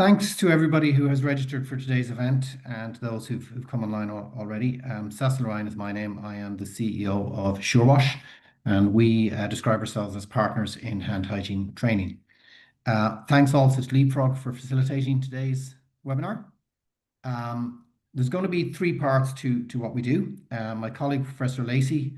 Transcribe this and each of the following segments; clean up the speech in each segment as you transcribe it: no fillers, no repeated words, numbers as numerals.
Thanks to everybody who has registered for today's event and those who've come online already. Cecil Ryan is my name. I am the CEO of SureWash, and we describe ourselves as partners in hand hygiene training. Thanks also to Leapfrog for facilitating today's webinar. There's going to be three parts to what we do. My colleague, Professor Lacey,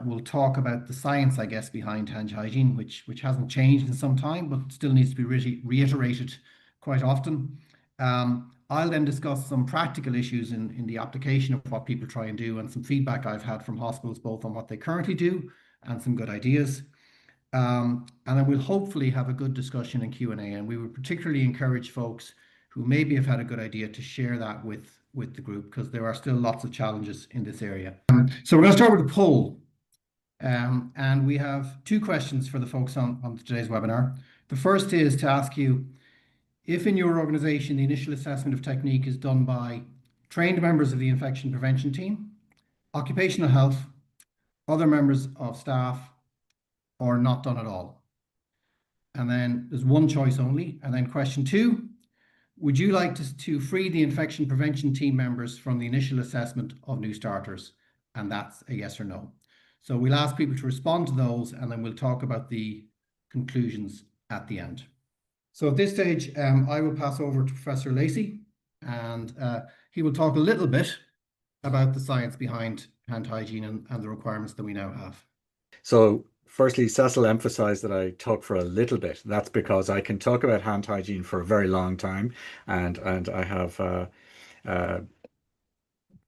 will talk about the science, I guess, behind hand hygiene, which hasn't changed in some time, but still needs to be reiterated quite often. I'll then discuss some practical issues in the application of what people try and do and some feedback I've had from hospitals, both on what they currently do and some good ideas. And then we'll hopefully have a good discussion and Q&A, and we would particularly encourage folks who maybe have had a good idea to share that with the group, because there are still lots of challenges in this area. So we're going to start with a poll. And we have two questions for the folks on today's webinar. The first is to ask you, if in your organization the initial assessment of technique is done by trained members of the infection prevention team, occupational health, other members of staff, or not done at all. And then there's one choice only. And then question two, would you like to free the infection prevention team members from the initial assessment of new starters? And that's a yes or no. So we'll ask people to respond to those, and then we'll talk about the conclusions at the end. So at this stage, I will pass over to Professor Lacey, and he will talk a little bit about the science behind hand hygiene and the requirements that we now have. So firstly, Cecil emphasized that I talk for a little bit. That's because I can talk about hand hygiene for a very long time, and I have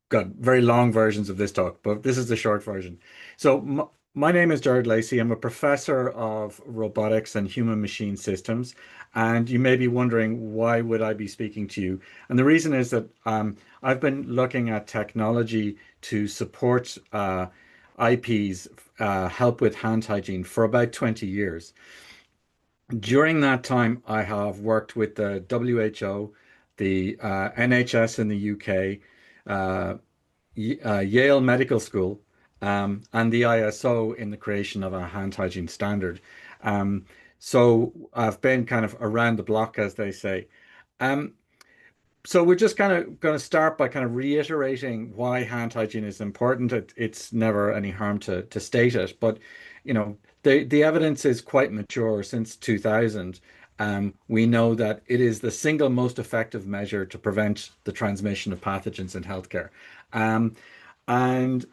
got very long versions of this talk, but this is the short version. So my name is Gerard Lacey. I'm a professor of robotics and human machine systems. And you may be wondering, why would I be speaking to you? And the reason is that I've been looking at technology to support IPs, help with hand hygiene for about 20 years. During that time, I have worked with the WHO, the NHS in the UK, Yale Medical School, and the ISO in the creation of a hand hygiene standard. So I've been kind of around the block, as they say. So we're just kind of going to start by kind of reiterating why hand hygiene is important. It's never any harm to state it, but you know, the evidence is quite mature. Since 2000. We know that it is the single most effective measure to prevent the transmission of pathogens in healthcare. And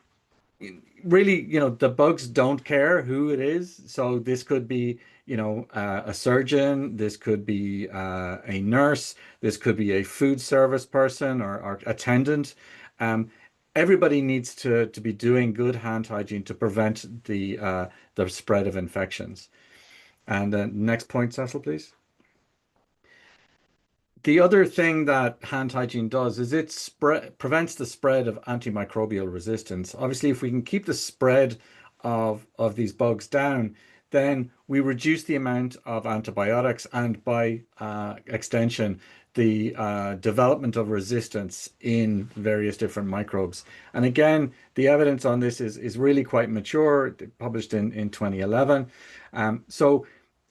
really, you know, the bugs don't care who it is. So this could be, you know, a surgeon, this could be a nurse, this could be a food service person or attendant. Everybody needs to be doing good hand hygiene to prevent the spread of infections. And next point, Cecil, please. The other thing that hand hygiene does is it prevents the spread of antimicrobial resistance. Obviously, if we can keep the spread of these bugs down, then we reduce the amount of antibiotics and by extension, the development of resistance in various different microbes. And again, the evidence on this is really quite mature, published in 2011. So,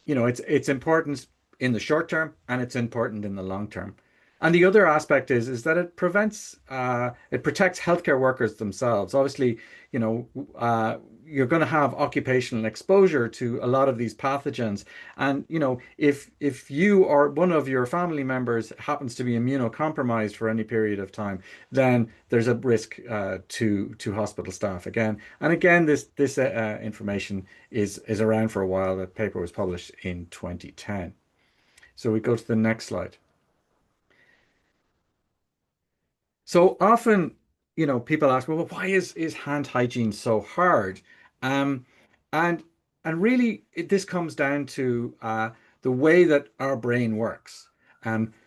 you know, it's important in the short term and it's important in the long term. And the other aspect is that it protects healthcare workers themselves. Obviously, you know, you're going to have occupational exposure to a lot of these pathogens. And, you know, if you or one of your family members happens to be immunocompromised for any period of time, then there's a risk to hospital staff again. And again, this information is around for a while. That paper was published in 2010. So we go to the next slide. So often, you know, people ask, well, why is hand hygiene so hard? And really, this comes down to the way that our brain works.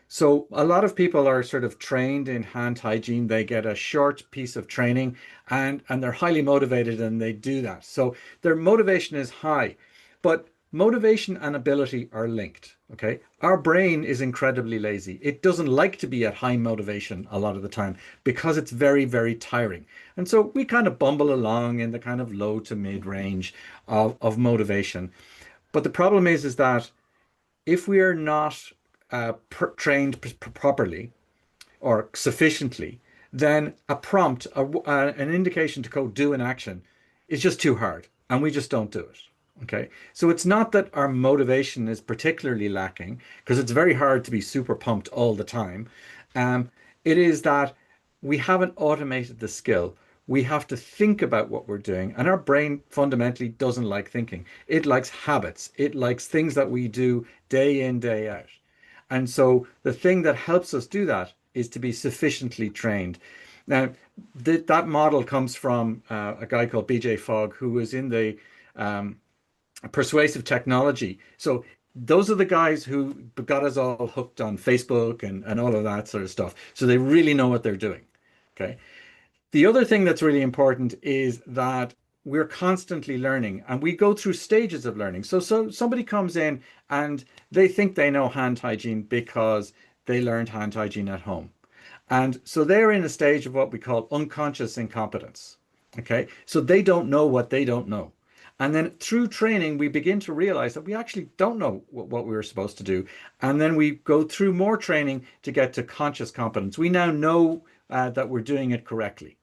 So a lot of people are sort of trained in hand hygiene. They get a short piece of training and they're highly motivated and they do that. So their motivation is high, but motivation and ability are linked, okay? Our brain is incredibly lazy. It doesn't like to be at high motivation a lot of the time because it's very, very tiring. And so we kind of bumble along in the kind of low to mid range of motivation. But the problem is that if we are not trained properly or sufficiently, then a prompt, an indication to go do an action is just too hard, and we just don't do it. Okay, so it's not that our motivation is particularly lacking, because it's very hard to be super pumped all the time. Um, it is that we haven't automated the skill. We have to think about what we're doing, and our brain fundamentally doesn't like thinking. It likes habits. It likes things that we do day in, day out. And so the thing that helps us do that is to be sufficiently trained. Now, that model comes from a guy called BJ Fogg, who was in the persuasive technology. So those are the guys who got us all hooked on Facebook and all of that sort of stuff. So they really know what they're doing. Okay. The other thing that's really important is that we're constantly learning, and we go through stages of learning. So somebody comes in and they think they know hand hygiene because they learned hand hygiene at home. And so they're in a stage of what we call unconscious incompetence. Okay. So they don't know what they don't know. And then through training, we begin to realize that we actually don't know what we were supposed to do. And then we go through more training to get to conscious competence. We now know that we're doing it correctly.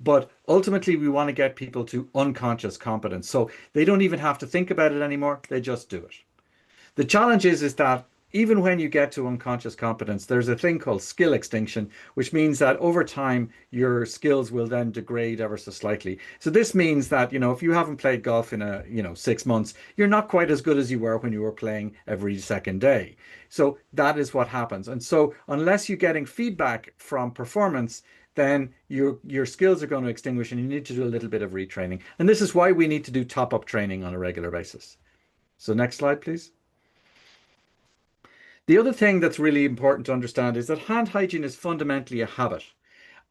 But ultimately, we want to get people to unconscious competence. So they don't even have to think about it anymore. They just do it. The challenge is that even when you get to unconscious competence, there's a thing called skill extinction, which means that over time, your skills will then degrade ever so slightly. So this means that, if you haven't played golf in 6 months, you're not quite as good as you were when you were playing every second day. So that is what happens. And so unless you're getting feedback from performance, then your skills are going to extinguish and you need to do a little bit of retraining. And this is why we need to do top-up training on a regular basis. So next slide, please. The other thing that's really important to understand is that hand hygiene is fundamentally a habit.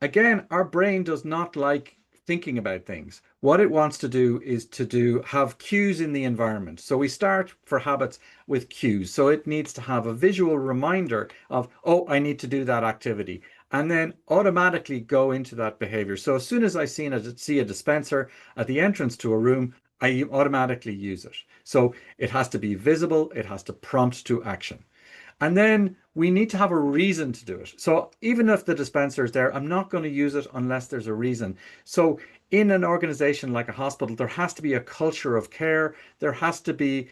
Again, our brain does not like thinking about things. What it wants to do is to have cues in the environment. So we start for habits with cues. So it needs to have a visual reminder of, oh, I need to do that activity, and then automatically go into that behavior. So as soon as I see a dispenser at the entrance to a room, I automatically use it. So it has to be visible. It has to prompt to action. And then we need to have a reason to do it. So even if the dispenser is there, I'm not going to use it unless there's a reason. So in an organization like a hospital, there has to be a culture of care. There has to be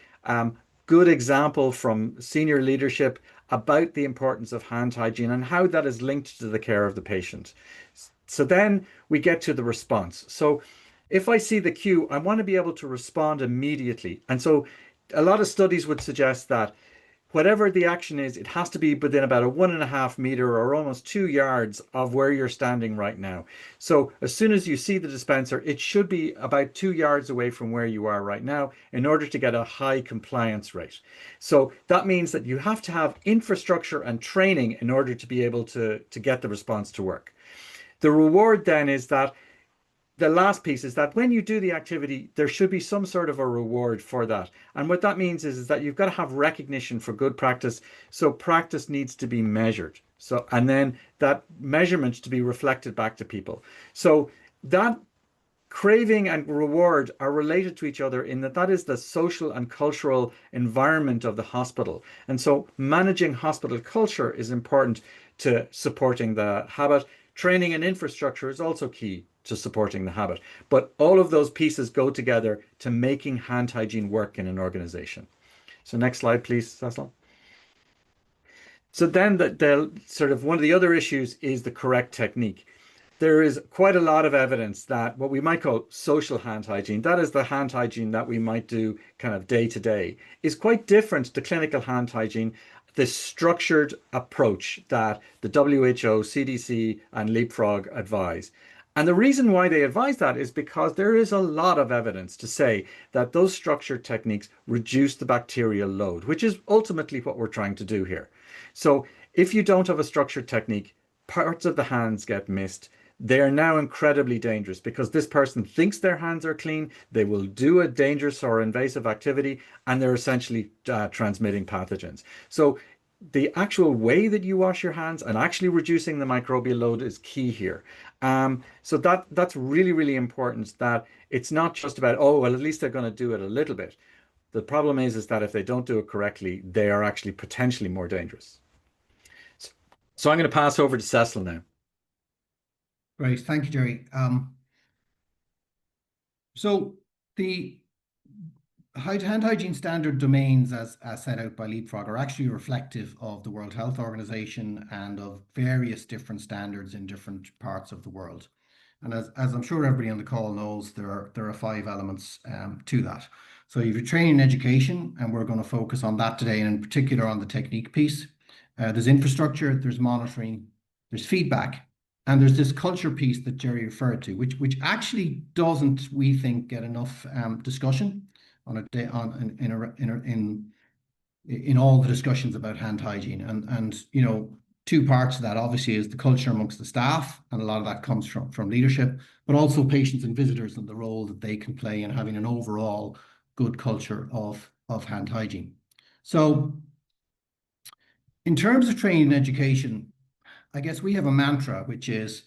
good example from senior leadership about the importance of hand hygiene and how that is linked to the care of the patient. So then we get to the response. So if I see the cue, I want to be able to respond immediately. And so a lot of studies would suggest that whatever the action is, it has to be within about a 1.5 meter or almost 2 yards of where you're standing right now. So as soon as you see the dispenser, it should be about 2 yards away from where you are right now in order to get a high compliance rate. So that means that you have to have infrastructure and training in order to be able to get the response to work. The reward then is that the last piece is that when you do the activity, there should be some sort of a reward for that. And what that means is that you've got to have recognition for good practice. So practice needs to be measured. So, and then that measurement to be reflected back to people. So that craving and reward are related to each other in that is the social and cultural environment of the hospital. And so managing hospital culture is important to supporting the habit. Training and infrastructure is also key to supporting the habit. But all of those pieces go together to making hand hygiene work in an organization. So next slide, please, Cecil. So then the sort of one of the other issues is the correct technique. There is quite a lot of evidence that what we might call social hand hygiene, that is the hand hygiene that we might do kind of day to day, is quite different to clinical hand hygiene, the structured approach that the WHO, CDC, and Leapfrog advise. And the reason why they advise that is because there is a lot of evidence to say that those structured techniques reduce the bacterial load, which is ultimately what we're trying to do here. So if you don't have a structured technique, parts of the hands get missed. They are now incredibly dangerous because this person thinks their hands are clean. They will do a dangerous or invasive activity, and they're essentially transmitting pathogens. So the actual way that you wash your hands and actually reducing the microbial load is key here. So that's really, really important, that it's not just about, oh, well, at least they're going to do it a little bit. The problem is that if they don't do it correctly, they are actually potentially more dangerous. So I'm going to pass over to Cecil now. Great. Thank you, Jerry. So the hand hygiene standard domains, as set out by Leapfrog, are actually reflective of the World Health Organization and of various different standards in different parts of the world. And as I'm sure everybody on the call knows, there are 5 elements to that. So you have your training and education, and we're going to focus on that today, and in particular on the technique piece. There's infrastructure, there's monitoring, there's feedback, and there's this culture piece that Jerry referred to, which actually doesn't, we think, get enough discussion on a day in all the discussions about hand hygiene. And you know, 2 parts of that obviously is the culture amongst the staff, and a lot of that comes from leadership, but also patients and visitors and the role that they can play in having an overall good culture of hand hygiene. So in terms of training and education, I guess we have a mantra which is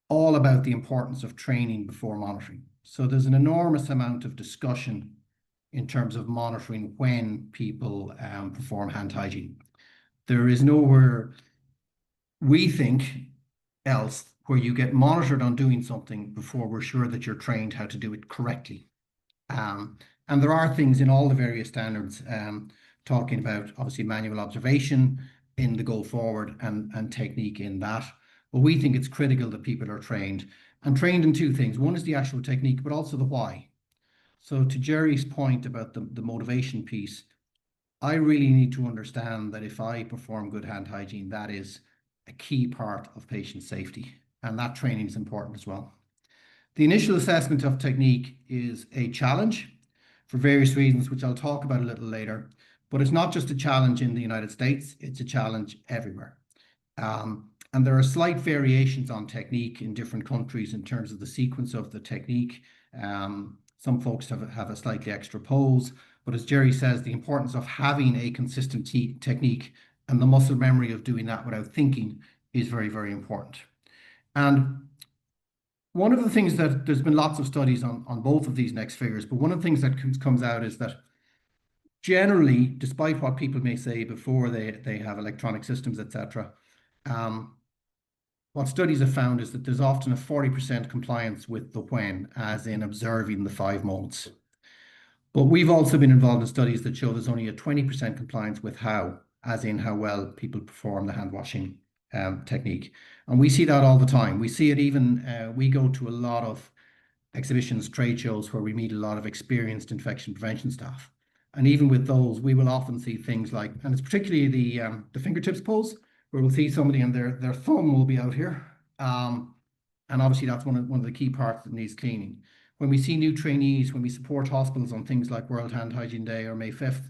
all about the importance of training before monitoring. So there's an enormous amount of discussion in terms of monitoring when people perform hand hygiene. There is nowhere, we think, else where you get monitored on doing something before we're sure that you're trained how to do it correctly. And there are things in all the various standards talking about obviously manual observation in the go forward and technique in that. But we think it's critical that people are trained, and trained in 2 things. One is the actual technique, but also the why. So to Jerry's point about the motivation piece, I really need to understand that if I perform good hand hygiene, that is a key part of patient safety, and that training is important as well. The initial assessment of technique is a challenge for various reasons, which I'll talk about a little later, but it's not just a challenge in the United States, it's a challenge everywhere. And there are slight variations on technique in different countries in terms of the sequence of the technique. Some folks have a slightly extra pose, but as Jerry says, the importance of having a consistent technique and the muscle memory of doing that without thinking is very, very important. And one of the things that there's been lots of studies on both of these next figures, but one of the things that comes out is that generally, despite what people may say before they have electronic systems, etc., what studies have found is that there's often a 40% compliance with the when, as in observing the 5 moments. But we've also been involved in studies that show there's only a 20% compliance with how, as in how well people perform the hand washing technique. And we see that all the time. We see it even, we go to a lot of exhibitions, trade shows where we meet a lot of experienced infection prevention staff. And even with those, we will often see things like, and it's particularly the fingertips pose, where we'll see somebody and their thumb will be out here. And obviously that's one of the key parts that needs cleaning. When we see new trainees, when we support hospitals on things like World Hand Hygiene Day or May 5th,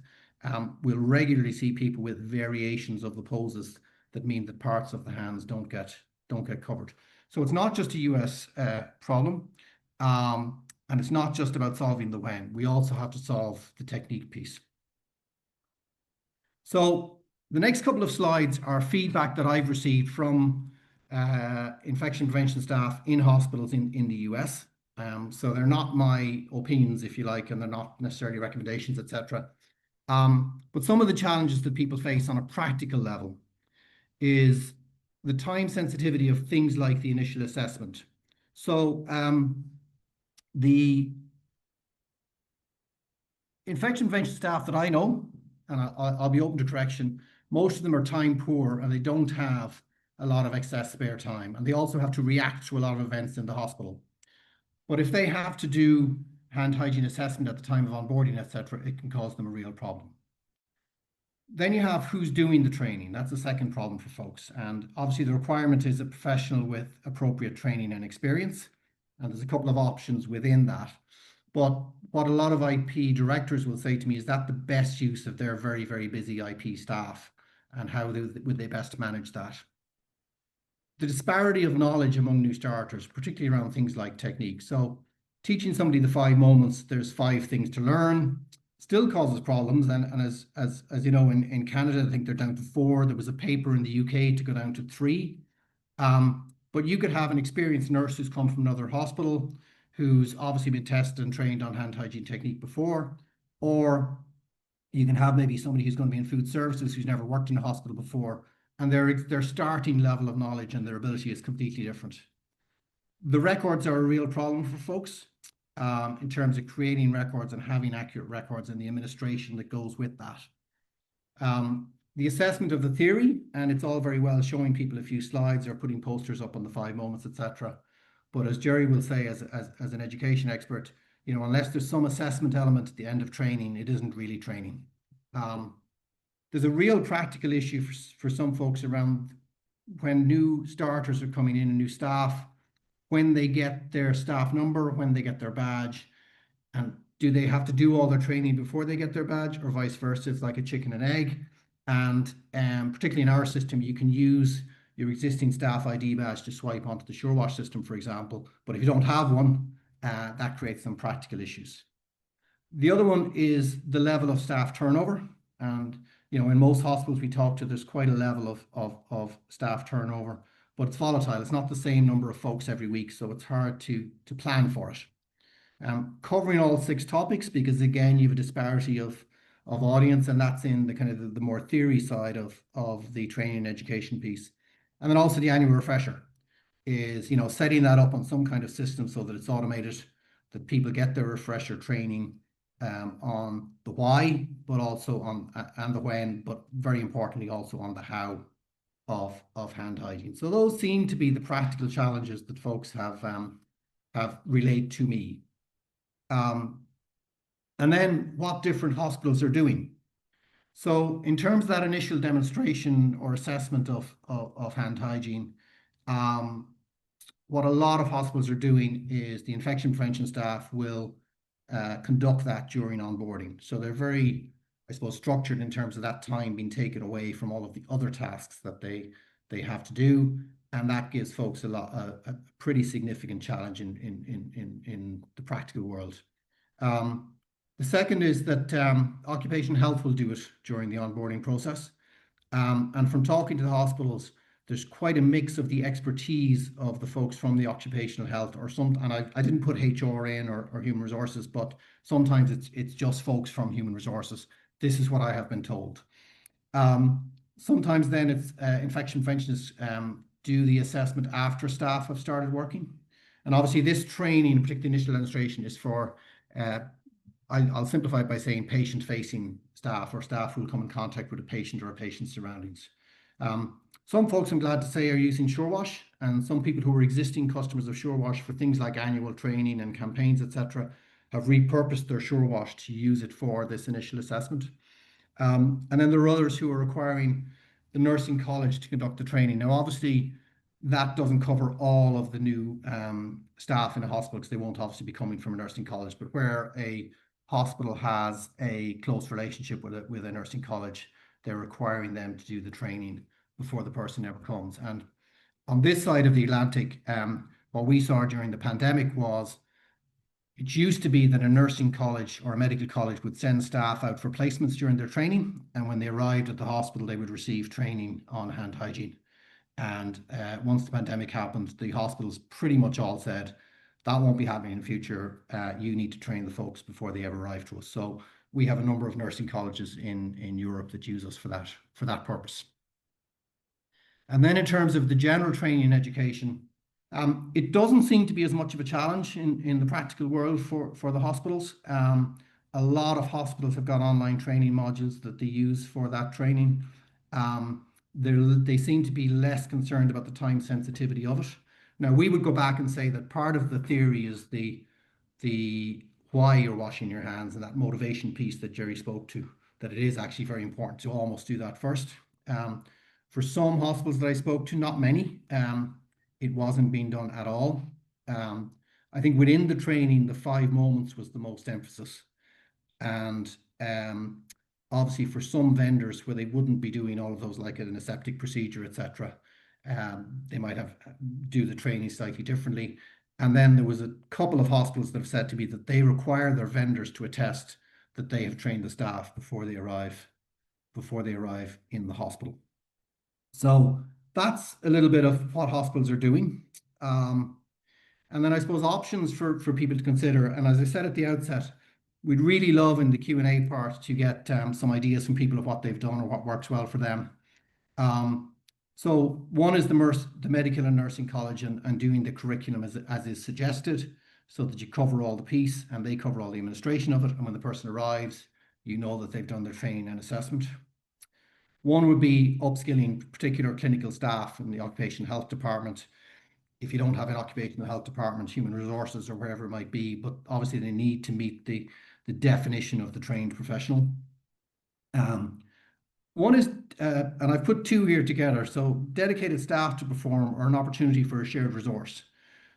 we'll regularly see people with variations of the poses that mean that parts of the hands don't get covered. So it's not just a US problem, and it's not just about solving the when. We also have to solve the technique piece. So the next couple of slides are feedback that I've received from infection prevention staff in hospitals in the US. So they're not my opinions, if you like, and they're not necessarily recommendations, etc. But some of the challenges that people face on a practical level is the time sensitivity of things like the initial assessment. So the infection prevention staff that I know, and I'll be open to correction, most of them are time poor and they don't have a lot of excess spare time. And they also have to react to a lot of events in the hospital. But if they have to do hand hygiene assessment at the time of onboarding, etc., it can cause them a real problem. Then you have who's doing the training. That's the second problem for folks. And obviously the requirement is a professional with appropriate training and experience. And there's a couple of options within that. But what a lot of IP directors will say to me is that the best use of their very, very busy IP staff, and how would they best manage that? The disparity of knowledge among new starters, particularly around things like technique. So teaching somebody the 5 moments, there's 5 things to learn, still causes problems. And as you know, in Canada, I think they're down to 4. There was a paper in the UK to go down to 3. But you could have an experienced nurse who's come from another hospital, who's obviously been tested and trained on hand hygiene technique before, or you can have maybe somebody who's going to be in food services who's never worked in a hospital before, and their starting level of knowledge and their ability is completely different. The records are a real problem for folks in terms of creating records and having accurate records and the administration that goes with that. The assessment of the theory, and it's all very well showing people a few slides or putting posters up on the 5 moments, etc. But as Jerry will say, as an education expert, you know, unless there's some assessment element at the end of training, it isn't really training. There's a real practical issue for some folks around when new starters are coming in and new staff, when they get their staff number, when they get their badge, and do they have to do all their training before they get their badge, or vice versa? It's like a chicken and egg. And particularly in our system, you can use your existing staff ID badge to swipe onto the SureWash system, for example. But if you don't have one, that creates some practical issues. The other one is the level of staff turnover. And, you know, in most hospitals we talk to, there's quite a level of staff turnover, but it's volatile. It's not the same number of folks every week, so it's hard to plan for it. Covering all 6 topics, because again, you have a disparity of audience, and that's in the kind of the more theory side of the training and education piece. And then also the annual refresher is, you know, setting that up on some kind of system so that it's automated, that people get their refresher training on the why, but also on and the when, but very importantly also on the how of hand hygiene. So those seem to be the practical challenges that folks have relayed to me. And then what different hospitals are doing. So in terms of that initial demonstration or assessment of hand hygiene, what a lot of hospitals are doing is the infection prevention staff will conduct that during onboarding. So they're very, I suppose, structured in terms of that time being taken away from all of the other tasks that they have to do. And that gives folks a pretty significant challenge in the practical world. The second is that occupational health will do it during the onboarding process. And from talking to the hospitals, there's quite a mix of the expertise of the folks from the occupational health, and I didn't put HR in or human resources, but sometimes it's just folks from human resources. This is what I have been told. Sometimes then it's infection preventionists do the assessment after staff have started working. And obviously this training, particularly initial demonstration, is for, I'll simplify it by saying patient-facing staff, or staff who will come in contact with a patient or a patient's surroundings. Some folks, I'm glad to say, are using SureWash, and some people who are existing customers of SureWash for things like annual training and campaigns, etc., have repurposed their SureWash to use it for this initial assessment. And then there are others who are requiring the nursing college to conduct the training. Now, obviously, that doesn't cover all of the new staff in a hospital, because they won't obviously be coming from a nursing college, but where a hospital has a close relationship with a nursing college, they're requiring them to do the training before the person ever comes. And on this side of the Atlantic, what we saw during the pandemic was it used to be that a nursing college or a medical college would send staff out for placements during their training, and when they arrived at the hospital, they would receive training on hand hygiene. And once the pandemic happened, the hospitals pretty much all said, that won't be happening in the future. You need to train the folks before they ever arrive to us. So we have a number of nursing colleges in Europe that use us for that purpose. And then in terms of the general training and education, it doesn't seem to be as much of a challenge in the practical world for the hospitals. A lot of hospitals have got online training modules that they use for that training. They seem to be less concerned about the time sensitivity of it. Now, we would go back and say that part of the theory is the why you're washing your hands, and that motivation piece that Jerry spoke to, that it is actually very important to almost do that first. For some hospitals that I spoke to, not many, it wasn't being done at all. I think within the training, the 5 moments was the most emphasis. And obviously for some vendors where they wouldn't be doing all of those, like an aseptic procedure, etc., they might have do the training slightly differently. And then there was a couple of hospitals that have said to me that they require their vendors to attest that they have trained the staff before they arrive in the hospital. So that's a little bit of what hospitals are doing. And then I suppose options for people to consider. And as I said at the outset, we'd really love in the Q&A part to get some ideas from people of what they've done or what works well for them. So one is the Medical and Nursing College and doing the curriculum as is suggested, so that you cover all the piece and they cover all the administration of it. And when the person arrives, you know that they've done their training and assessment. One would be upskilling particular clinical staff in the occupational health department. If you don't have an occupational health department, human resources or wherever it might be, but obviously they need to meet the definition of the trained professional. One is, and I've put two here together, so dedicated staff to perform or an opportunity for a shared resource.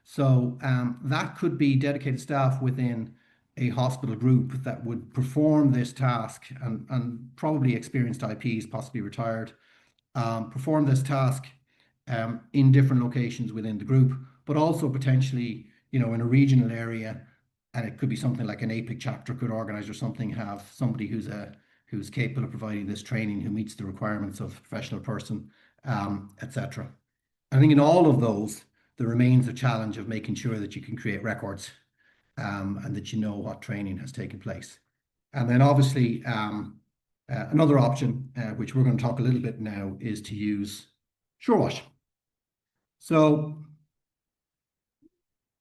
So that could be dedicated staff within a hospital group that would perform this task and probably experienced IPs, possibly retired, perform this task in different locations within the group, but also potentially, in a regional area, and it could be something like an APIC chapter could organize or something, have somebody who's capable of providing this training, who meets the requirements of a professional person, etc. I think in all of those, there remains a challenge of making sure that you can create records and that you know what training has taken place. And then obviously, another option, which we're going to talk a little bit now, is to use SureWash. So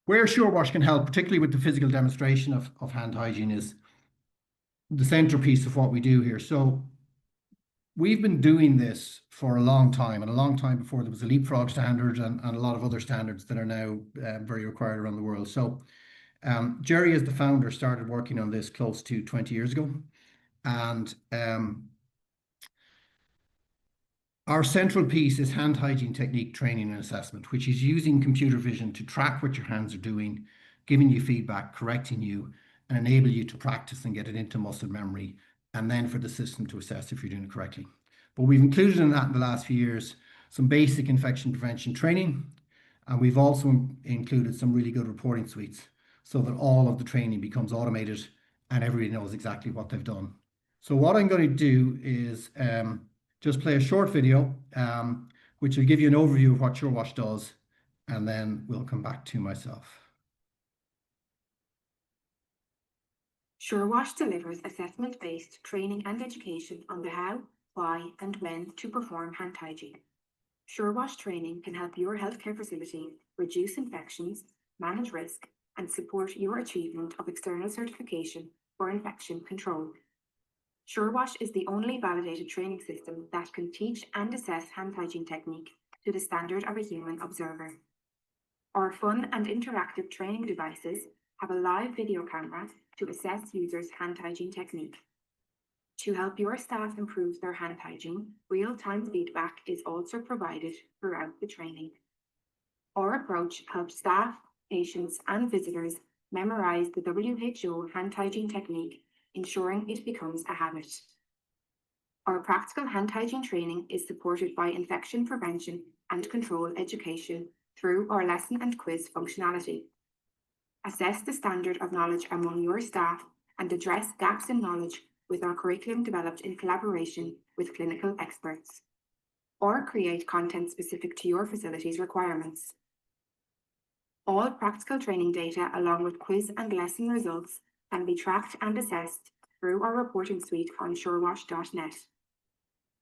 where SureWash can help, particularly with the physical demonstration of hand hygiene, is the centerpiece of what we do here. So we've been doing this for a long time, and a long time before there was a leapfrog standard and a lot of other standards that are now very required around the world. So Jerry, as the founder, started working on this close to 20 years ago. And our central piece is hand hygiene technique training and assessment, which is using computer vision to track what your hands are doing, giving you feedback, correcting you, and enable you to practice and get it into muscle memory, and then for the system to assess if you're doing it correctly. But we've included in that in the last few years some basic infection prevention training, and we've also included some really good reporting suites so that all of the training becomes automated and everybody knows exactly what they've done. So what I'm going to do is just play a short video, which will give you an overview of what SureWash does, and then we'll come back to myself. SureWash delivers assessment-based training and education on the how, why, and when to perform hand hygiene. SureWash training can help your healthcare facility reduce infections, manage risk, and support your achievement of external certification for infection control. SureWash is the only validated training system that can teach and assess hand hygiene technique to the standard of a human observer. Our fun and interactive training devices have a live video camera to assess users' hand hygiene technique. To help your staff improve their hand hygiene, real-time feedback is also provided throughout the training. Our approach helps staff, patients, and visitors memorize the WHO hand hygiene technique, ensuring it becomes a habit. Our practical hand hygiene training is supported by infection prevention and control education through our lesson and quiz functionality. Assess the standard of knowledge among your staff and address gaps in knowledge with our curriculum developed in collaboration with clinical experts. Or create content specific to your facility's requirements. All practical training data, along with quiz and lesson results, can be tracked and assessed through our reporting suite on surewash.net.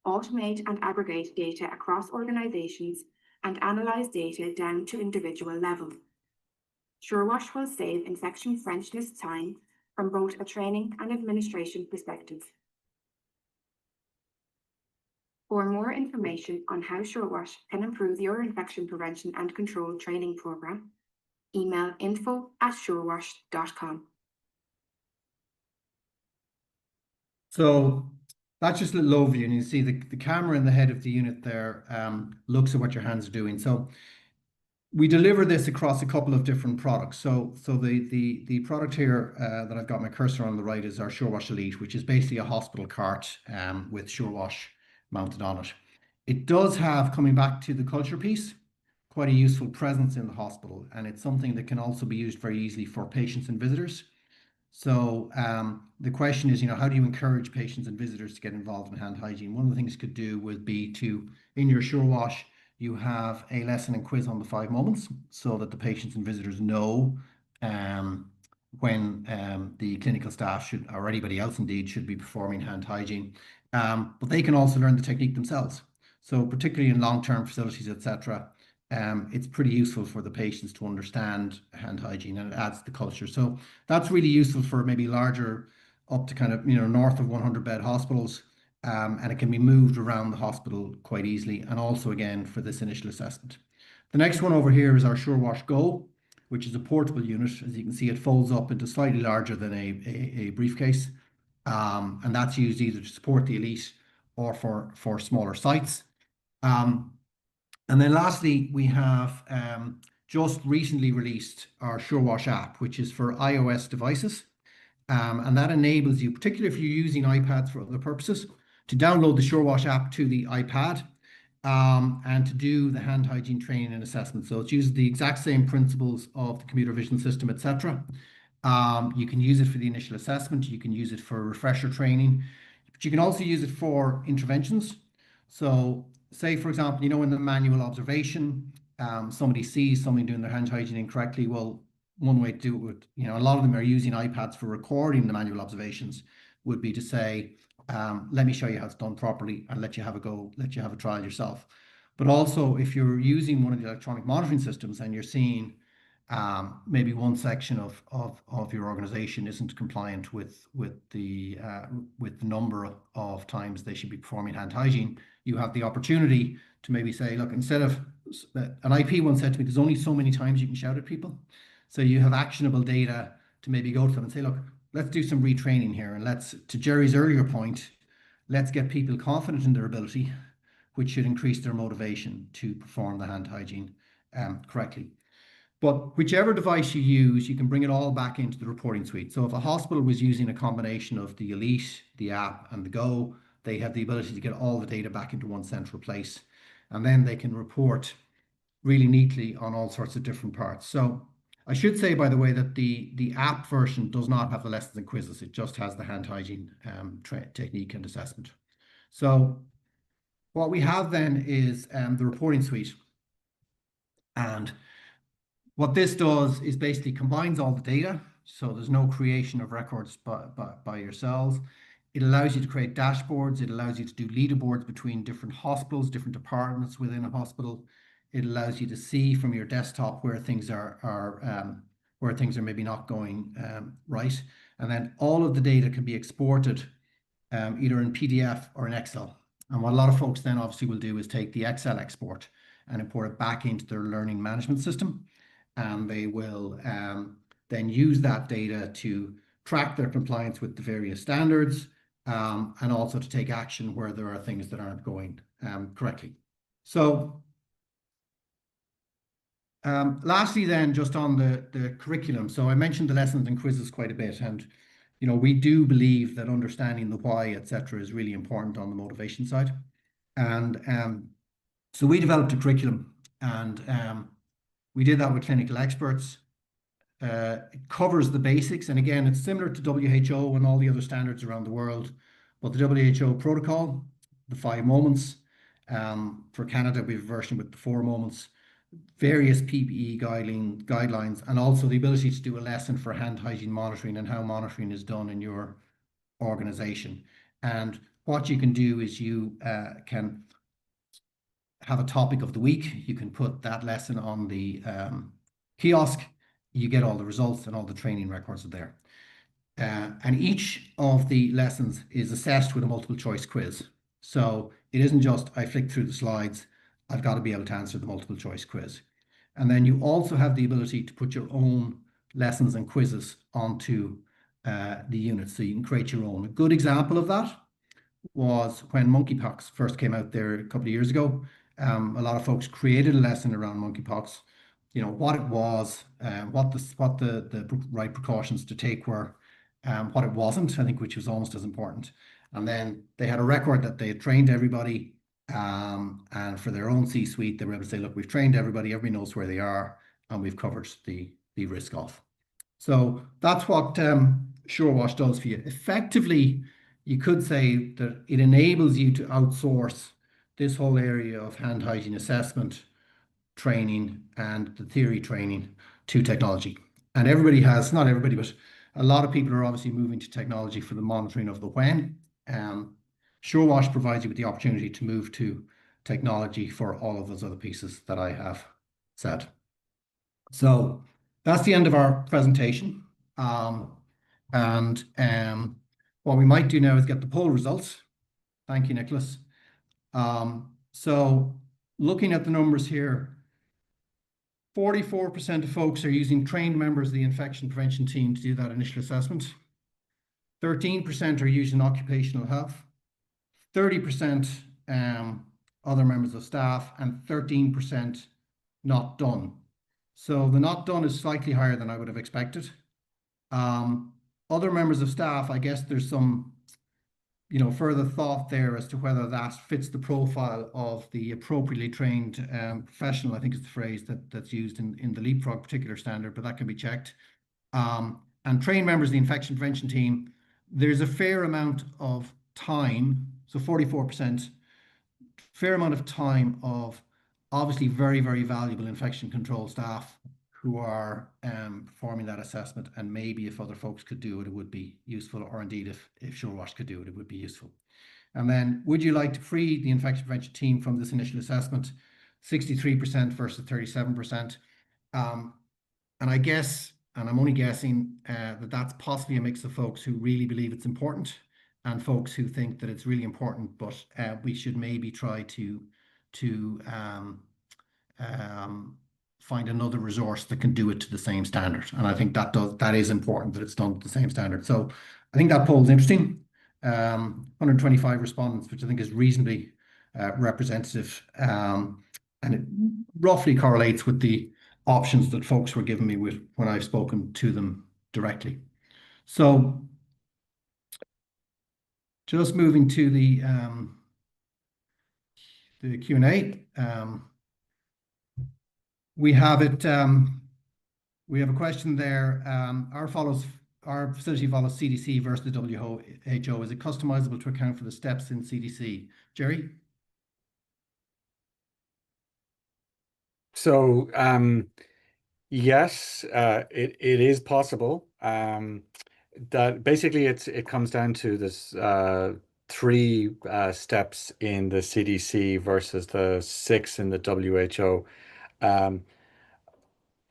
Automate and aggregate data across organizations and analyze data down to individual level. SureWash will save infection Frenchness time from both a training and administration perspective. For more information on how SureWash can improve your infection prevention and control training program, email info@surewash.com. So that's just a little overview, and you see the camera in the head of the unit there looks at what your hands are doing. So we deliver this across a couple of different products. So the product here that I've got my cursor on the right is our SureWash Elite, which is basically a hospital cart with SureWash mounted on it. It does have, coming back to the culture piece, quite a useful presence in the hospital, and it's something that can also be used very easily for patients and visitors. So the question is, how do you encourage patients and visitors to get involved in hand hygiene? One of the things you could do would be to, in your SureWash, you have a lesson and quiz on the 5 moments so that the patients and visitors know when the clinical staff should, or anybody else indeed, should be performing hand hygiene. But they can also learn the technique themselves. So particularly in long-term facilities, etc., it's pretty useful for the patients to understand hand hygiene, and it adds to the culture. So that's really useful for maybe larger, up to kind of, north of 100 bed hospitals. And it can be moved around the hospital quite easily. And also again, for this initial assessment. The next one over here is our SureWash Go, which is a portable unit. As you can see, it folds up into slightly larger than a briefcase. And that's used either to support the elite or for smaller sites. And then lastly, we have just recently released our SureWash app, which is for iOS devices. And that enables you, particularly if you're using iPads for other purposes, to download the SureWash app to the iPad and to do the hand hygiene training and assessment. So it uses the exact same principles of the computer vision system, etc. You can use it for the initial assessment. You can use it for refresher training, but you can also use it for interventions. So say, for example, in the manual observation, somebody sees somebody doing their hand hygiene incorrectly. Well, one way to do it would, a lot of them are using iPads for recording the manual observations, would be to say, let me show you how it's done properly and let you have a go, let you have a trial yourself. But also, if you're using one of the electronic monitoring systems and you're seeing maybe one section of your organization isn't compliant with the number of times they should be performing hand hygiene, you have the opportunity to maybe say, look, instead of an IP once said to me, there's only so many times you can shout at people. So you have actionable data to maybe go to them and say, look, let's do some retraining here. And let's, to Jerry's earlier point, let's get people confident in their ability, which should increase their motivation to perform the hand hygiene correctly. But whichever device you use, you can bring it all back into the reporting suite. So if a hospital was using a combination of the Elite, the app, and the Go, they have the ability to get all the data back into one central place. And then they can report really neatly on all sorts of different parts. So I should say, by the way, that the app version does not have the lessons and quizzes. It just has the hand hygiene technique and assessment. So what we have then is the reporting suite. And what this does is basically combines all the data. So there's no creation of records by yourselves. It allows you to create dashboards. It allows you to do leaderboards between different hospitals, different departments within a hospital. It allows you to see from your desktop where things are maybe not going right. And then all of the data can be exported either in PDF or in Excel. And what a lot of folks then obviously will do is take the Excel export and import it back into their learning management system. And they will then use that data to track their compliance with the various standards and also to take action where there are things that aren't going correctly. So lastly then, just on the curriculum. So I mentioned the lessons and quizzes quite a bit, and we do believe that understanding the why, etc., is really important on the motivation side. And so we developed a curriculum, and we did that with clinical experts. It covers the basics, and again, it's similar to WHO and all the other standards around the world, but the WHO protocol, the 5 moments. For Canada, we have a version with the 4 moments, various PPE guidelines, and also the ability to do a lesson for hand hygiene monitoring and how monitoring is done in your organization. And what you can do is you can have a topic of the week. You can put that lesson on the kiosk. You get all the results and all the training records are there. And each of the lessons is assessed with a multiple choice quiz. So it isn't just I flick through the slides, I've got to be able to answer the multiple choice quiz. And then you also have the ability to put your own lessons and quizzes onto the unit. So you can create your own. A good example of that was when monkeypox first came out there a couple of years ago. A lot of folks created a lesson around monkeypox, what it was, what the right precautions to take were, what it wasn't, I think, which was almost as important. And then they had a record that they had trained everybody, and for their own C-suite, they were able to say, look, we've trained everybody knows where they are, and we've covered the risk off. So that's what SureWash does for you. Effectively, you could say that it enables you to outsource this whole area of hand hygiene assessment, training, and the theory training to technology. And everybody has, not everybody, but a lot of people are obviously moving to technology for the monitoring of the when. SureWash provides you with the opportunity to move to technology for all of those other pieces that I have said. So that's the end of our presentation. And what we might do now is get the poll results. Thank you, Nicholas. So looking at the numbers here, 44% of folks are using trained members of the infection prevention team to do that initial assessment. 13% are using occupational health, 30% other members of staff, and 13% not done. So the not done is slightly higher than I would have expected. Other members of staff, I guess there's some further thought there as to whether that fits the profile of the appropriately trained professional, I think is the phrase that's used in the Leapfrog particular standard, but that can be checked. And trained members of the infection prevention team, there's a fair amount of time, so 44%, fair amount of time of obviously very, very valuable infection control staff who are performing that assessment, and maybe if other folks could do it, it would be useful, or indeed if SureWash could do it, it would be useful. And then, would you like to free the infection prevention team from this initial assessment? 63% versus 37%. And I guess, and I'm only guessing, that that's possibly a mix of folks who really believe it's important and folks who think that it's really important, but we should maybe try to find another resource that can do it to the same standard. And I think that is important, that it's done to the same standard. So I think that poll is interesting. 125 respondents, which I think is reasonably representative, and it roughly correlates with the options that folks were giving me with when I've spoken to them directly. So just moving to the Q&A. We have a question there. Our facility follows CDC versus the WHO. Is it customizable to account for the steps in CDC? Jerry? So yes, it is possible. That basically it comes down to this 3 steps in the CDC versus the 6 in the WHO.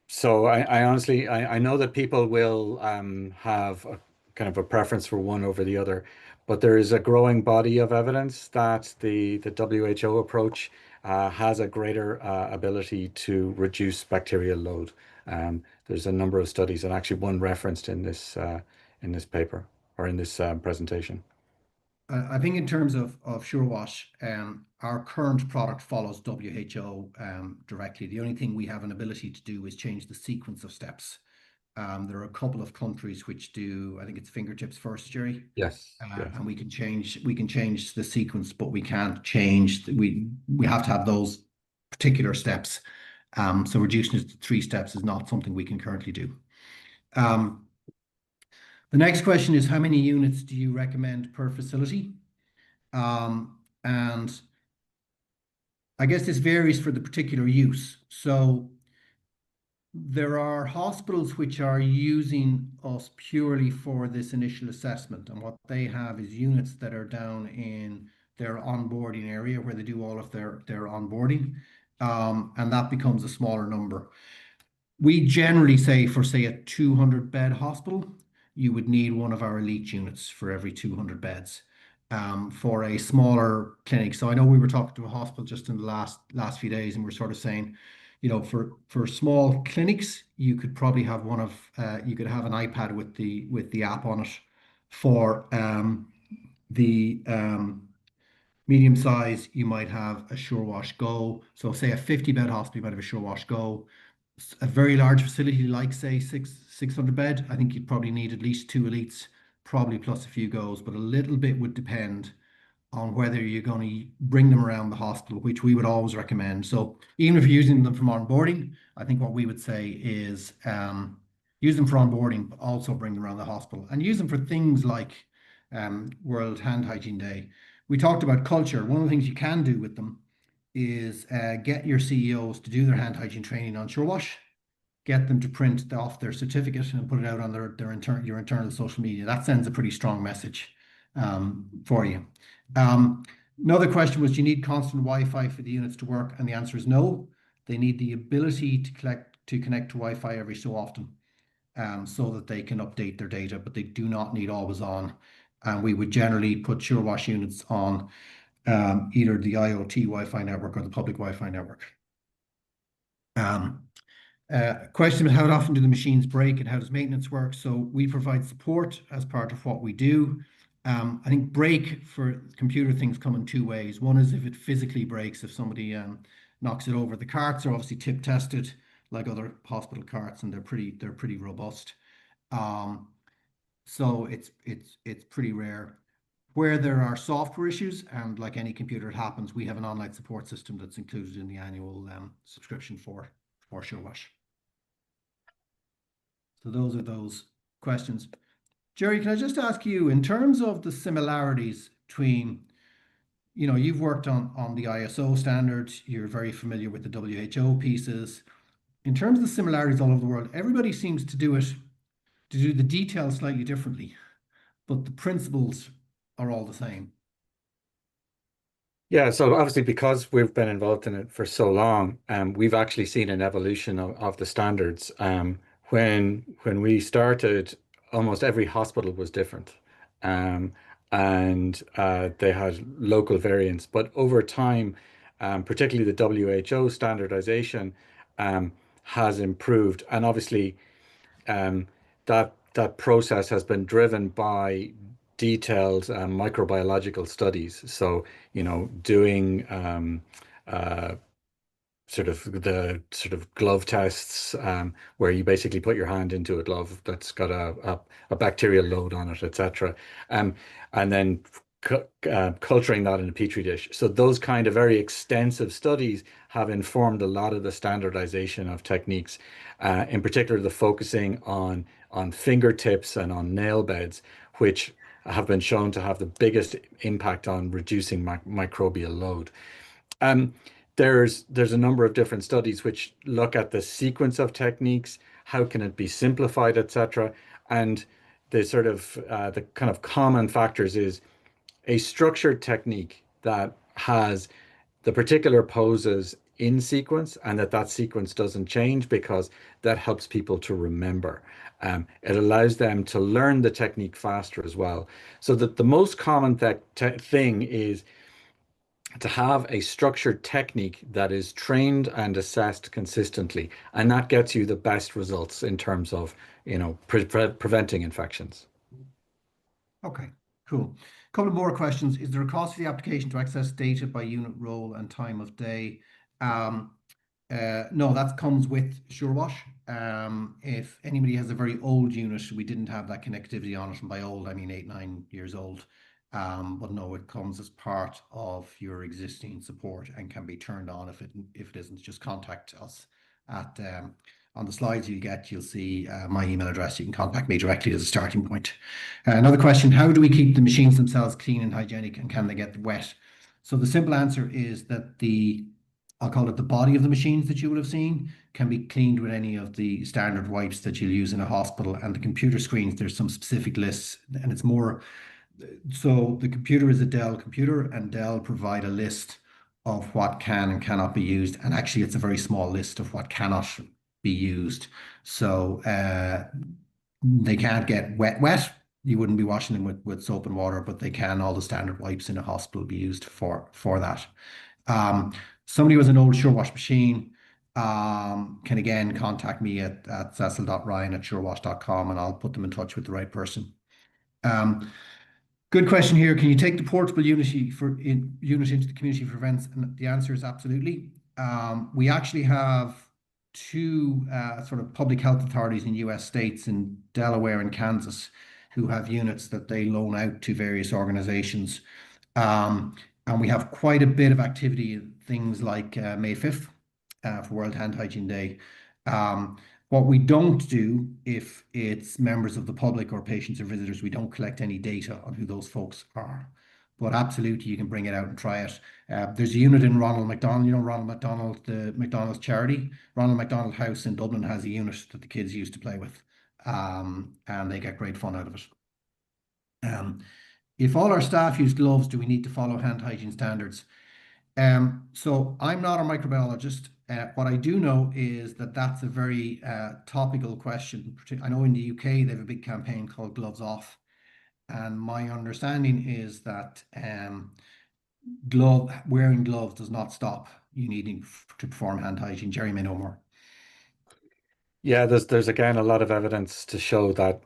So I honestly know that people will have a kind of a preference for one over the other, but there is a growing body of evidence that the WHO approach has a greater ability to reduce bacterial load. There's a number of studies, and actually one referenced in this paper or in this presentation. I think in terms of SureWash, our current product follows WHO directly. The only thing we have an ability to do is change the sequence of steps. There are a couple of countries which do, I think it's fingertips first, Jerry. Yes. And we can change the sequence, but we can't change. We have to have those particular steps. So reducing it to 3 steps is not something we can currently do. The next question is, how many units do you recommend per facility? And I guess this varies for the particular use. So there are hospitals which are using us purely for this initial assessment, and what they have is units that are down in their onboarding area where they do all of their onboarding, and that becomes a smaller number. We generally say for, say, a 200-bed hospital, you would need one of our elite units for every 200 beds. For a smaller clinic, so I know we were talking to a hospital just in the last few days, and we're sort of saying, for small clinics, you could probably have you could have an iPad with the app on it. For the medium size, you might have a SureWash Go. So say a 50-bed hospital, you might have a SureWash Go. A very large facility like, say, 600 bed, I think you'd probably need at least 2 elites, probably plus a few goes, but a little bit would depend on whether you're going to bring them around the hospital, which we would always recommend. So even if you're using them from onboarding, I think what we would say is use them for onboarding, but also bring them around the hospital and use them for things like World Hand Hygiene Day. We talked about culture. One of the things you can do with them is get your CEOs to do their hand hygiene training on SureWash. get them to print off their certificate and put it out on your internal social media. That sends a pretty strong message for you. Another question was, do you need constant Wi-Fi for the units to work? And the answer is no. They need the ability to connect to Wi-Fi every so often, so that they can update their data, but they do not need always on. And we would generally put SureWash units on either the IoT Wi-Fi network or the public Wi-Fi network. Question about how often do the machines break and how does maintenance work? So we provide support as part of what we do. I think break for computer things come in two ways. One is if it physically breaks, if somebody knocks it over. The carts are obviously tip tested like other hospital carts, and they're pretty robust. So it's pretty rare. Where there are software issues, and like any computer, it happens, we have an online support system that's included in the annual subscription for SureWash. So those are those questions. Jerry, can I just ask you, in terms of the similarities between, you've worked on the ISO standards, you're very familiar with the WHO pieces. In terms of the similarities all over the world, everybody seems to do the details slightly differently, but the principles are all the same. Yeah, so obviously because we've been involved in it for so long, we've actually seen an evolution of the standards. When we started, almost every hospital was different, and they had local variants. But over time, particularly the WHO standardization has improved, and obviously that process has been driven by detailed microbiological studies. So, doing sort of glove tests, where you basically put your hand into a glove that's got a bacterial load on it, etc. And then culturing that in a petri dish. So those kind of very extensive studies have informed a lot of the standardization of techniques, in particular the focusing on fingertips and on nail beds, which have been shown to have the biggest impact on reducing microbial load. There's a number of different studies which look at the sequence of techniques, how can it be simplified, etc. And the kind of common factors is a structured technique that has the particular poses in sequence, and that sequence doesn't change, because that helps people to remember. It allows them to learn the technique faster as well. So that the most common thing is to have a structured technique that is trained and assessed consistently, and that gets you the best results in terms of, preventing infections. Okay, cool. A couple of more questions. Is there a cost for the application to access data by unit role and time of day? No, that comes with SureWash. If anybody has a very old unit, we didn't have that connectivity on it, and by old I mean 8, 9 years old. But no, it comes as part of your existing support and can be turned on if it isn't. Just contact us at on the slides you'll see my email address. You can contact me directly as a starting point. Another question: how do we keep the machines themselves clean and hygienic, and can they get wet? So the simple answer is that I'll call it the body of the machines that you will have seen can be cleaned with any of the standard wipes that you'll use in a hospital. And the computer screens, there's some specific lists, and it's more. So the computer is a Dell computer, and Dell provide a list of what can and cannot be used. And actually, it's a very small list of what cannot be used. So they can't get wet. You wouldn't be washing them with soap and water, but they can. All the standard wipes in a hospital be used for that. Somebody with an old SureWash machine can again contact me at cecil.ryan@surewash.com, and I'll put them in touch with the right person. Good question here. Can you take the portable unit into the community for events? And the answer is absolutely. We actually have two sort of public health authorities in US states, in Delaware and Kansas, who have units that they loan out to various organizations. And we have quite a bit of activity, things like May 5th for World Hand Hygiene Day. What we don't do, if it's members of the public or patients or visitors, we don't collect any data on who those folks are. but absolutely you can bring it out and try it. There's a unit in Ronald McDonald, Ronald McDonald, the McDonald's charity. Ronald McDonald House in Dublin has a unit that the kids used to play with, and they get great fun out of it. If all our staff use gloves, do we need to follow hand hygiene standards? So I'm not a microbiologist. What I do know is that that's a very topical question. I know in the UK they have a big campaign called Gloves Off, and my understanding is that wearing gloves does not stop you needing to perform hand hygiene. Jerry may know more. Yeah, there's again a lot of evidence to show that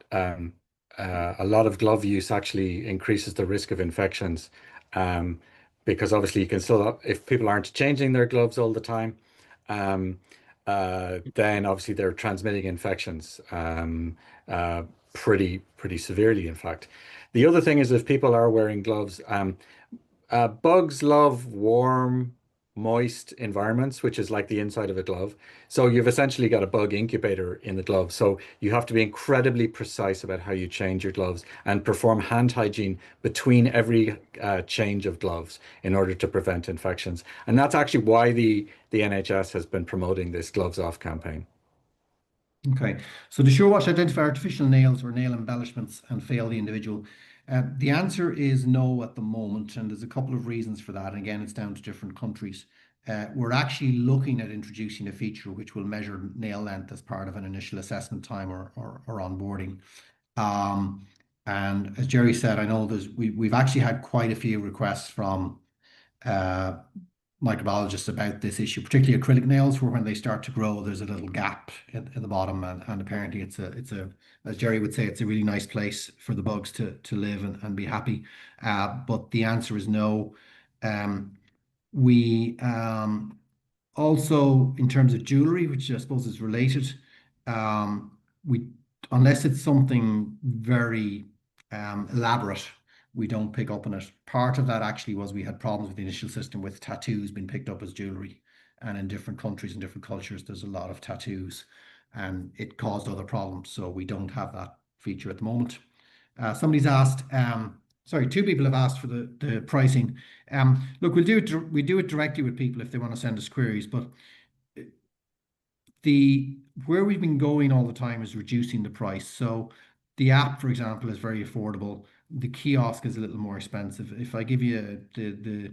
a lot of glove use actually increases the risk of infections, um, because obviously you can still, if people aren't changing their gloves all the time, um, then obviously they're transmitting infections pretty severely, in fact. The other thing is if people are wearing gloves, bugs love warm, moist environments, which is like the inside of a glove. So you've essentially got a bug incubator in the glove. So you have to be incredibly precise about how you change your gloves and perform hand hygiene between every change of gloves in order to prevent infections. And that's actually why the NHS has been promoting this Gloves Off campaign. Okay, so the SureWash identify artificial nails or nail embellishments and fail the individual? The answer is no at the moment, and there's a couple of reasons for that. And again, it's down to different countries. We're actually looking at introducing a feature which will measure nail length as part of an initial assessment time or onboarding. And as Jerry said, I know we've actually had quite a few requests from uh, microbiologists about this issue, particularly acrylic nails, where when they start to grow, there's a little gap in the bottom, and apparently it's a as Jerry would say, it's a really nice place for the bugs to live and be happy. But the answer is no. Um, we Also, in terms of jewelry, which I suppose is related, we unless it's something very elaborate, we don't pick up on it. Part of that actually was we had problems with the initial system with tattoos being picked up as jewelry, and in different countries and different cultures, there's a lot of tattoos, and it caused other problems. So we don't have that feature at the moment. Somebody's asked. Sorry, two people have asked for the pricing. Look, we do it directly with people if they want to send us queries, but the where we've been going all the time is reducing the price. So the app, for example, is very affordable. The kiosk is a little more expensive. If I give you the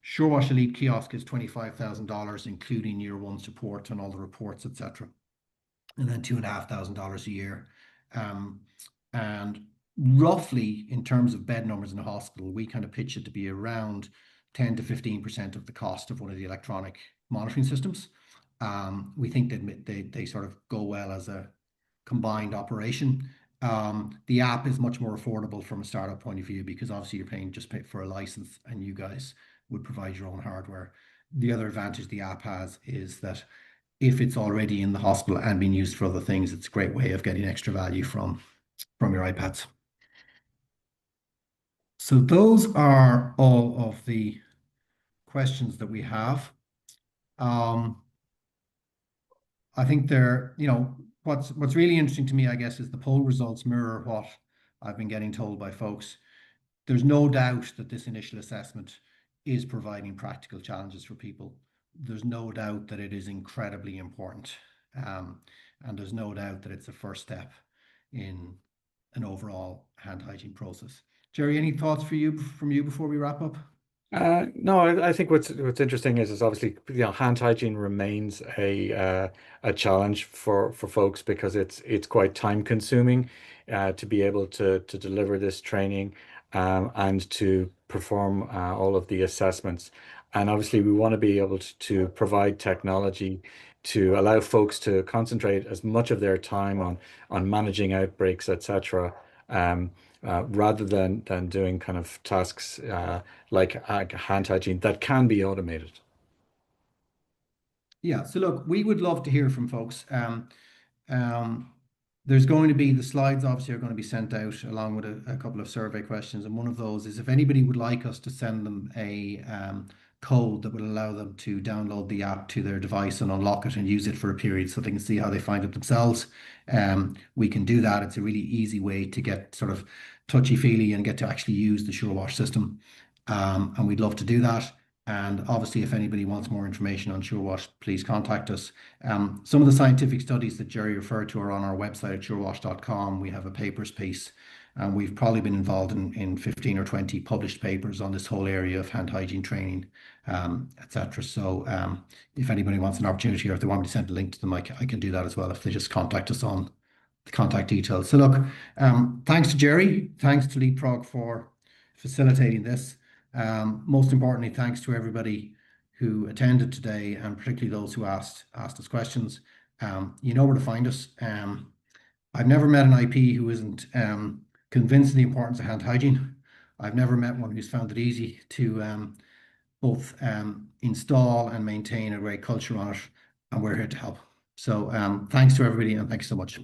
SureWash Elite kiosk is $25,000, including year one support and all the reports, etc., and then $2,500 a year. And roughly, in terms of bed numbers in a hospital, we kind of pitch it to be around 10 to 15% of the cost of one of the electronic monitoring systems. We think that they sort of go well as a combined operation. The app is much more affordable from a startup point of view because obviously you're paying just for a license, and you guys would provide your own hardware. The other advantage the app has is that if it's already in the hospital and being used for other things, it's a great way of getting extra value from your iPads. So those are all of the questions that we have. I think what's really interesting to me, I guess, is the poll results mirror what I've been getting told by folks. There's no doubt that this initial assessment is providing practical challenges for people. There's no doubt that it is incredibly important. And there's no doubt that it's a first step in an overall hand hygiene process. Jerry, any thoughts from you before we wrap up? No, I think what's interesting is obviously hand hygiene remains a challenge for folks because it's quite time consuming to be able to deliver this training and to perform all of the assessments. And obviously we want to be able to provide technology to allow folks to concentrate as much of their time on managing outbreaks, etc. Rather than doing kind of tasks like hand hygiene that can be automated. Yeah, so look, we would love to hear from folks. There's going to be the slides obviously are going to be sent out along with a couple of survey questions, and one of those is if anybody would like us to send them a code that will allow them to download the app to their device and unlock it and use it for a period so they can see how they find it themselves. We can do that. It's a really easy way to get sort of touchy-feely and get to actually use the SureWash system. And we'd love to do that. And obviously, if anybody wants more information on SureWash, please contact us. Some of the scientific studies that Jerry referred to are on our website at surewash.com. We have a papers piece, and we've probably been involved in 15 or 20 published papers on this whole area of hand hygiene training, etc. So if anybody wants an opportunity, or if they want me to send a link to them, I can do that as well if they just contact us on the contact details. So look, thanks to Jerry, thanks to Leapfrog for facilitating this. Most importantly, thanks to everybody who attended today, and particularly those who asked us questions. You know where to find us. I've never met an IP who isn't convinced of the importance of hand hygiene. I've never met one who's found it easy to both install and maintain a great culture on it, and we're here to help. So thanks to everybody, and thank you so much.